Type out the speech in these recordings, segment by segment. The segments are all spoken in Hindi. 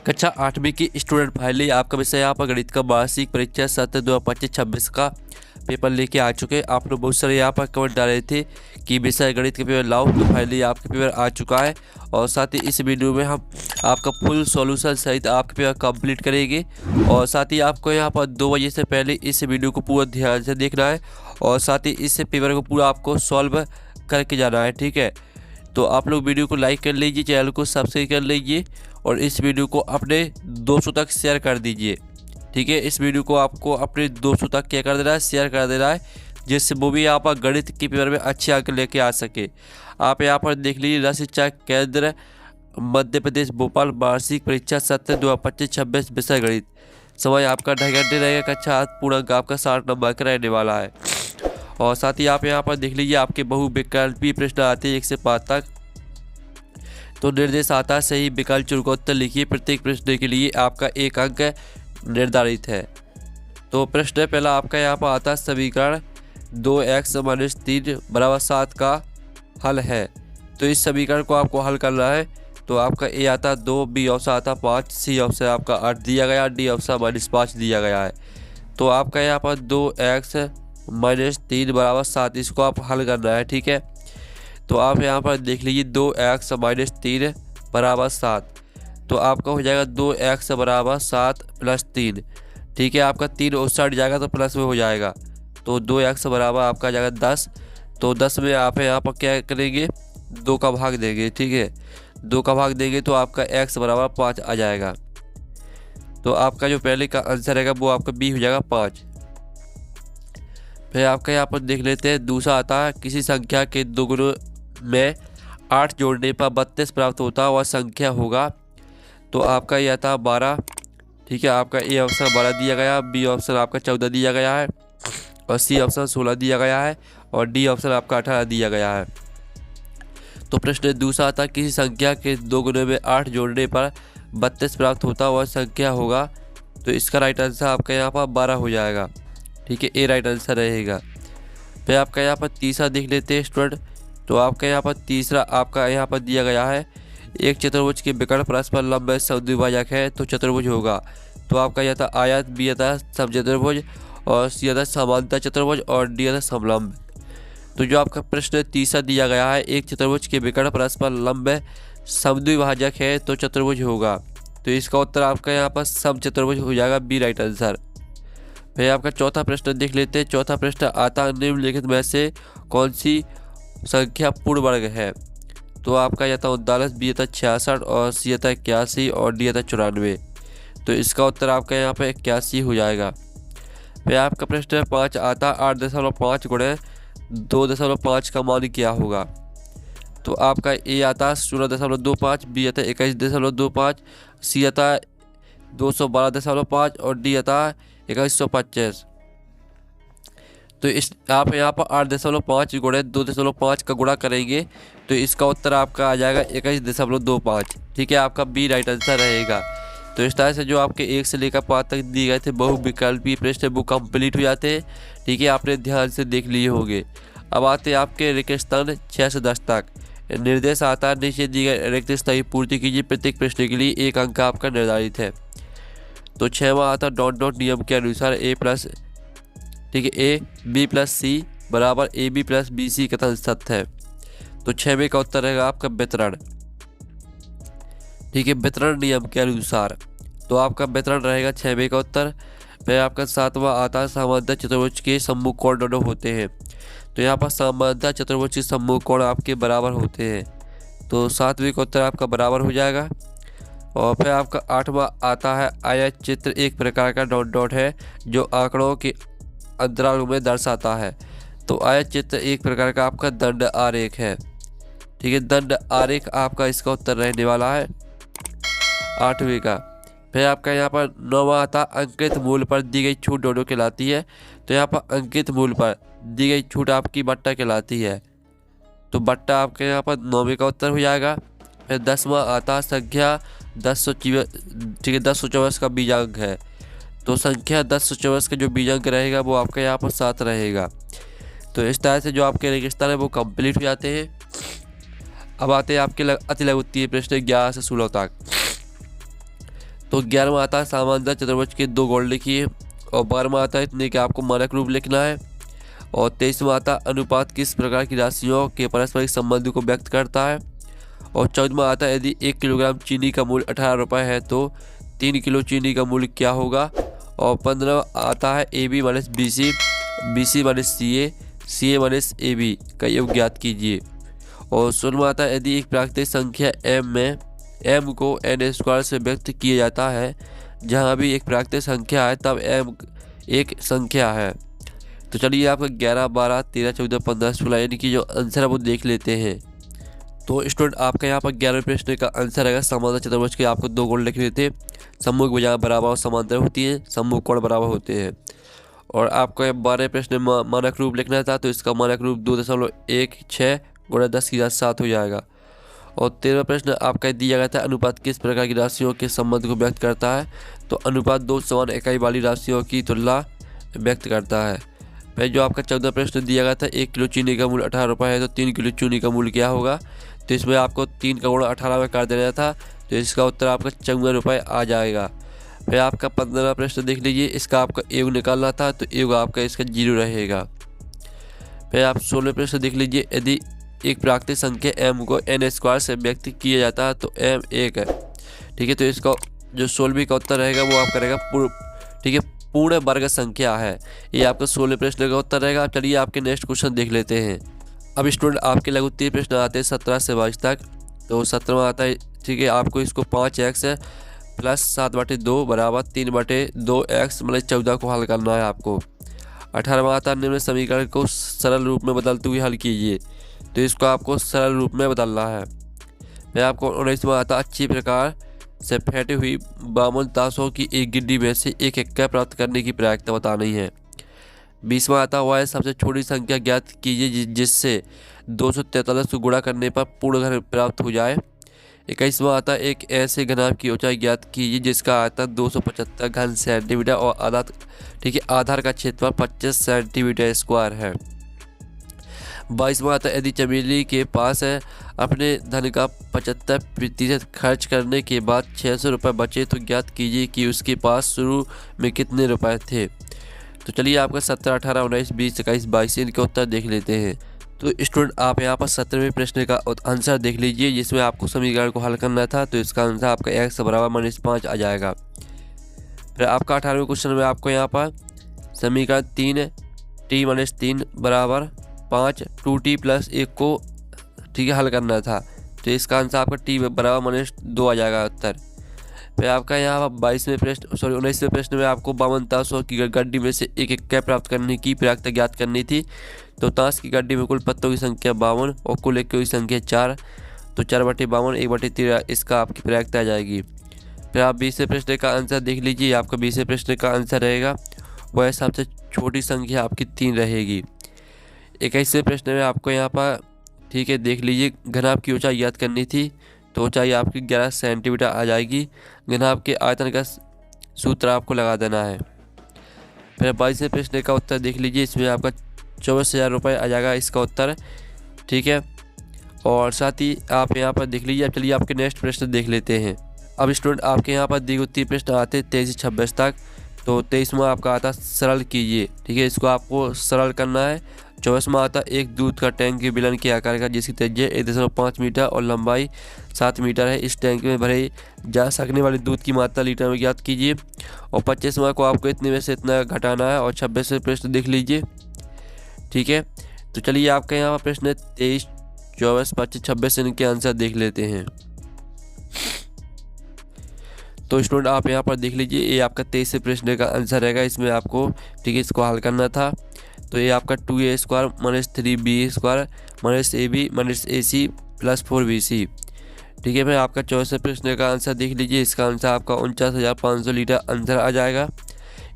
कक्षा 8वीं की स्टूडेंट फाइनली आपका विषय यहाँ पर गणित का वार्षिक परीक्षा सत्र 2025-26 का पेपर लेके आ चुके हैं। आप लोग बहुत सारे यहाँ पर कमेंट डाल रहे थे कि विषय गणित का पेपर लाओ, तो फाइनली आपका पेपर आ चुका है। और साथ ही इस वीडियो में हम आपका फुल सॉल्यूशन सहित आपका पेपर कंप्लीट करेंगे। और साथ ही आपको यहाँ पर 2 बजे से पहले इस वीडियो को पूरा ध्यान से देखना है और साथ ही इस पेपर को पूरा आपको सॉल्व करके जाना है, ठीक है। तो आप लोग वीडियो को लाइक कर लीजिए, चैनल को सब्सक्राइब कर लीजिए और इस वीडियो को अपने दोस्तों तक शेयर कर दीजिए, ठीक है। इस वीडियो को आपको अपने दोस्तों तक क्या कर देना है, शेयर कर देना है, जिससे वो भी यहाँ पर गणित के पेपर में अच्छे अंक लेके आ सके। आप यहाँ पर देख लीजिए, राज्य शिक्षा केंद्र मध्य प्रदेश भोपाल वार्षिक परीक्षा सत्र 2025-26 विषय गणित। समय आपका 2.5 घंटे रहेगा। कक्षा 8 पूर्णांक आपका 60 नंबर का रहने वाला है। और साथ ही आप यहाँ पर देख लीजिए, आपके बहुविकल्पी प्रश्न आते हैं 1 से 5 तक। तो निर्देश आता है सही विकल्प चुनकर उत्तर लिखिए। प्रत्येक प्रश्न के लिए आपका 1 अंक निर्धारित है। तो प्रश्न पहला आपका यहाँ पर आता है समीकरण 2x - 3 = 7 का हल है। तो इस समीकरण को आपको हल करना है। तो आपका ए आता है 2, बी ऑप्शन आता है 5, सी ऑप्शन आपका 8 दिया गया, डी ऑप्शन -5 दिया गया है। तो आपका यहाँ पर 2x - 3 = 7, इसको आप हल करना है, ठीक है। तो आप यहाँ पर देख लीजिए 2x - 3 = 7। तो आपका हो जाएगा 2x = 7 + 3, ठीक है। आपका 3 उस साइड जाएगा तो प्लस में हो जाएगा। तो 2x बराबर आपका जाएगा 10। तो 10 में आप यहाँ पर क्या करेंगे, 2 का भाग देंगे, ठीक है। 2 का भाग देंगे तो आपका x बराबर 5 आ जाएगा। तो आपका जो पहले का आंसर रहेगा वो आपका बी हो जाएगा 5। फिर आपका यहाँ पर देख लेते हैं दूसरा आता है किसी संख्या के दोगुनों में 8 जोड़ने पर 32 प्राप्त होता है, वह संख्या होगा। तो आपका ये आता है 12, ठीक है। आपका ए ऑप्शन 12 दिया गया, बी ऑप्शन आपका 14 दिया गया है और सी ऑप्शन 16 दिया गया है और डी ऑप्शन आपका 18 दिया गया है। तो प्रश्न दूसरा आता है किसी संख्या के दोगुने में 8 जोड़ने पर 32 प्राप्त होता है, वह संख्या होगा। तो इसका राइट आंसर आपका यहाँ पर 12 हो जाएगा, ठीक है। ए राइट आंसर रहेगा। फिर आपका यहाँ पर तीसरा देख लेते हैं स्टूडेंट। तो आपका यहाँ पर तीसरा आपका यहाँ पर दिया गया है एक चतुर्भुज के विकर्ण परस्पर लंब समद्विभाजक है, तो चतुर्भुज होगा। तो आपका यह था आयत, बी था समचतुर्भुज और सी था समांतर चतुर्भुज और डी था समलंब। तो जो आपका प्रश्न तीसरा दिया गया है एक चतुर्भुज के विकर्ण परस्पर लंब समद्विभाजक है, तो चतुर्भुज होगा। तो इसका उत्तर आपका यहाँ पर समचतुर्भुज हो जाएगा, बी राइट आंसर। फिर आपका चौथा प्रश्न देख लेते हैं। चौथा प्रश्न आता है निम्नलिखित में से कौन सी संख्या पूर्ण वर्ग है। तो आपका यह था 39, बी था 66 और सी था 81 और डी था 94। तो इसका उत्तर आपका यहाँ पे 81 हो जाएगा। फिर आपका प्रश्न 5 आता 8.5 गुणे 2.5 का मान क्या होगा। तो आपका ए आता 16.25, बी आता 21.25, सी आता 212.5 और डी आता 2125। तो इस आप यहाँ पर 8.5 गुणे 2.5 का गुणा करेंगे तो इसका उत्तर आपका आ जाएगा 21.25, ठीक है। आपका बी राइट आंसर रहेगा। तो इस तरह से जो आपके 1 से लेकर 5 तक दिए गए थे बहुविकल्पी प्रश्न वो कंप्लीट हो जाते हैं, ठीक है। आपने ध्यान से देख लिए होंगे। अब आते हैं आपके रिक्त स्थान 6 से 10 तक। निर्देश आता है नीचे दिए गए रिक्त स्थान की पूर्ति कीजिए। प्रत्येक प्रश्न के लिए 1 अंक आपका निर्धारित है। तो 6वां आता डॉट नियम के अनुसार A+, ठीक है, ए बी प्लस सी बराबर A B plus B C कथन सत्य है। तो 6वें का उत्तर रहेगा आपका वितरण, ठीक है, वितरण नियम के अनुसार। तो आपका वितरण रहेगा 6वें का उत्तर। फिर आपका 7वां आता है समांतर चतुर्भुज के सम्मुख कोण दोनों होते हैं। तो यहाँ पर समांतर चतुर्भुज के सम्मुख कोण आपके बराबर होते हैं। तो 7वें का उत्तर आपका बराबर हो जाएगा। और फिर आपका 8वां आता है आयत चित्र एक प्रकार का डॉट है जो आंकड़ों के अंतराल में दर्शाता है। तो आयत चित्र एक प्रकार का आपका दंड आरेख है, ठीक है। दंड आरेख आपका इसका उत्तर रहने वाला है 8वें का। फिर आपका यहाँ पर 9वां आता अंकित मूल पर दी गई छूट दोनों कहलाती है। तो यहाँ पर अंकित मूल पर दी गई छूट आपकी बट्टा कहलाती है। तो बट्टा आपके यहाँ पर 9वें का उत्तर हो जाएगा। फिर 10वां आता संख्या 1024, ठीक है, 1024 का बीजांक है। तो संख्या 1024 का जो बीजांक रहेगा वो आपका यहाँ पर 7 रहेगा। तो इस तरह से जो आपके रिक्त स्थान है वो कंप्लीट हो जाते हैं। अब आते हैं आपके अति लघुत्तरीय प्रश्न 11 से 16 तक। तो 11वां आता है सामान्यतः चतुर्भुज के 2 गोल लिखिए, और 12वां आता है इतने कि आपको मानक रूप लिखना है, और 23वां आता अनुपात किस प्रकार की राशियों के पारस्परिक संबंध को व्यक्त करता है, और 14वां आता है यदि 1 किलोग्राम चीनी का मूल्य 18 रुपये है तो 3 किलो चीनी का मूल्य क्या होगा, और 15वां आता है A B minus B C, B C minus C A, C A minus A B का योग ज्ञात कीजिए, और 16वां आता है यदि एक प्राकृतिक संख्या m में m को n स्क्वायर से व्यक्त किया जाता है, जहाँ भी एक प्राकृतिक संख्या है तब m एक संख्या है। तो चलिए आपका 11, 12, 13, 14, 15, 16 यानी कि जो आंसर है वो देख लेते हैं। तो स्टूडेंट आपका यहाँ पर 11वें प्रश्न का आंसर है समांतर चतुर्भुज के आपको 2 कोण लिखने थे। सम्मुख भुजाएं बराबर और समांतर होती हैं, सम्मुख कोण बराबर होते हैं। और आपको 12वें प्रश्न में मानक रूप लिखना था, तो इसका मानक रूप 2.16 गुणा 10 की घात 7 हो जाएगा। और 13वां प्रश्न आपका दिया गया था अनुपात किस प्रकार की राशियों के संबंध को व्यक्त करता है, तो अनुपात 2 समान इकाई वाली राशियों की तुलना व्यक्त करता है। फिर जो आपका 14वां प्रश्न दिया गया था 1 किलो चीनी का मूल्य 18 रुपये है तो 3 किलो चीनी का मूल्य क्या होगा, तो इसमें आपको 3 का गुणा 18 में कर देना था, तो इसका उत्तर आपका 54 रुपये आ जाएगा। फिर आपका 15वां प्रश्न देख लीजिए, इसका आपका योग निकालना था, तो योग आपका इसका 0 रहेगा। फिर आप 16वें प्रश्न देख लीजिए, यदि एक प्राकृतिक संख्या m को n स्क्वायर से व्यक्त किया जाता है तो m 1 है, ठीक है। तो इसका जो 16वीं का उत्तर रहेगा वो आपका रहेगा ठीक है, पूर्ण वर्ग संख्या है। ये आपका 16वें प्रश्न का उत्तर रहेगा। चलिए आपके नेक्स्ट क्वेश्चन देख लेते हैं। अब स्टूडेंट आपके लघु 3 प्रश्न आते हैं 17 से 22 तक। तो 17वां आता है, ठीक है, आपको इसको 5x प्लस 7/2 बराबर 3/2x मतलब 14 को हल करना है आपको। 18वां आता है निम्न समीकरण को सरल रूप में बदलते हुए हल कीजिए, तो इसको आपको सरल रूप में बदलना है। फिर आपको 19वां आता अच्छी प्रकार से फेंटी हुई 52 ताशों की एक गिड्डी में से एक इक्का प्राप्त करने की प्रक्रिया बतानी है। 20वां आता वह सबसे छोटी संख्या ज्ञात कीजिए जिससे 243 को गुणा करने पर पूर्ण घन प्राप्त हो जाए। 21वां आता एक ऐसे घनाभ की ऊंचाई ज्ञात कीजिए जिसका आयतन 275 घन सेंटीमीटर और आधार, ठीक है, आधार का क्षेत्रफल 25 सेंटीमीटर स्क्वायर है। 22वां आता यदि चमेली के पास अपने धन का 75% खर्च करने के बाद 600 रुपये बचे तो ज्ञात कीजिए कि उसके पास शुरू में कितने रुपए थे। तो चलिए आपका 17, 18, 19, 20, 21, 22 इनके उत्तर देख लेते हैं। तो स्टूडेंट आप यहाँ पर 17वें प्रश्न का आंसर देख लीजिए, जिसमें आपको समीकरण को हल करना था, तो इसका आंसर आपका x बराबर -5 आ जाएगा। फिर आपका 18वें क्वेश्चन में आपको यहाँ पर समीकरण 3 t - 3 बराबर 5 2t + 1 को, ठीक है, हल करना था, तो इसका आंसर आपका t बराबर -2 आ जाएगा उत्तर। फिर आपका यहाँ 19वें प्रश्न में आपको 52 ताशों की गड्डी में से एक इक्का प्राप्त करने की प्रक्रिया ज्ञात करनी थी। तो ताश की गड्डी में कुल पत्तों की संख्या 52 और कुल इक्कों की संख्या 4, तो 4/52 1/13 इसका आपकी प्रक्रिया आ जाएगी। फिर आप 20वें प्रश्न का आंसर देख लीजिए, आपका 20वें प्रश्न का आंसर रहेगा वह सबसे छोटी संख्या आपकी 3 रहेगी। 21वें प्रश्न में आपको यहाँ पर, ठीक है, देख लीजिए घनाभ की ऊंचाई याद करनी थी, तो ऊंचाई आपकी 11 सेंटीमीटर आ जाएगी। घनाभ के आयतन का सूत्र आपको लगा देना है। फिर 22वें प्रश्न का उत्तर देख लीजिए, इसमें आपका 24,000 रुपये आ जाएगा इसका उत्तर, ठीक है। और साथ ही आप यहाँ पर देख लीजिए। चलिए आपके नेक्स्ट प्रश्न देख लेते हैं। अब स्टूडेंट आपके यहाँ पर दी गई 3 प्रश्न आते 23 से 26 तक। तो 23वां आपका आता सरल कीजिए, ठीक है, इसको आपको सरल करना है। 24वां आता एक दूध का टैंक के बेलन के आकार का जिसकी त्रिज्या 1.5 मीटर और लंबाई 7 मीटर है। इस टैंक में भरे जा सकने वाले दूध की मात्रा लीटर में ज्ञात कीजिए। और 25वां को आपको इतने में से इतना घटाना है। और 26वें प्रश्न देख लीजिए, ठीक है। तो चलिए आपका यहाँ प्रश्न 23, 24, 25, 26 इनके आंसर देख लेते हैं। तो स्टूडेंट आप यहाँ पर देख लीजिए, ये आपका 23वें प्रश्न का आंसर रहेगा। इसमें आपको, ठीक है, इसको हल करना था। तो ये आपका 2a² - 3b² - ab - ac + 4bc, ठीक है। फिर आपका 24वें प्रश्न का आंसर देख लीजिए, इसका आंसर आपका 49,500 लीटर आंसर आ जाएगा।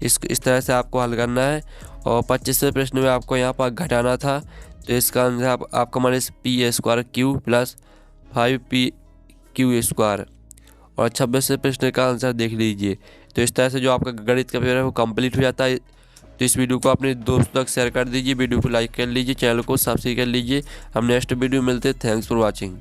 इस तरह से आपको हल करना है। और 25वें प्रश्न में आपको यहाँ पर घटाना था, तो इसका आंसर आपका -p² + 5pq²। और 26वें प्रश्न का आंसर देख लीजिए। तो इस तरह से जो आपका गणित का पेपर है वो कंप्लीट हो जाता है। तो इस वीडियो को अपने दोस्तों तक शेयर कर दीजिए, वीडियो को लाइक कर लीजिए, चैनल को सब्सक्राइब कर लीजिए। हम नेक्स्ट वीडियो मिलते हैं। Thanks for watching.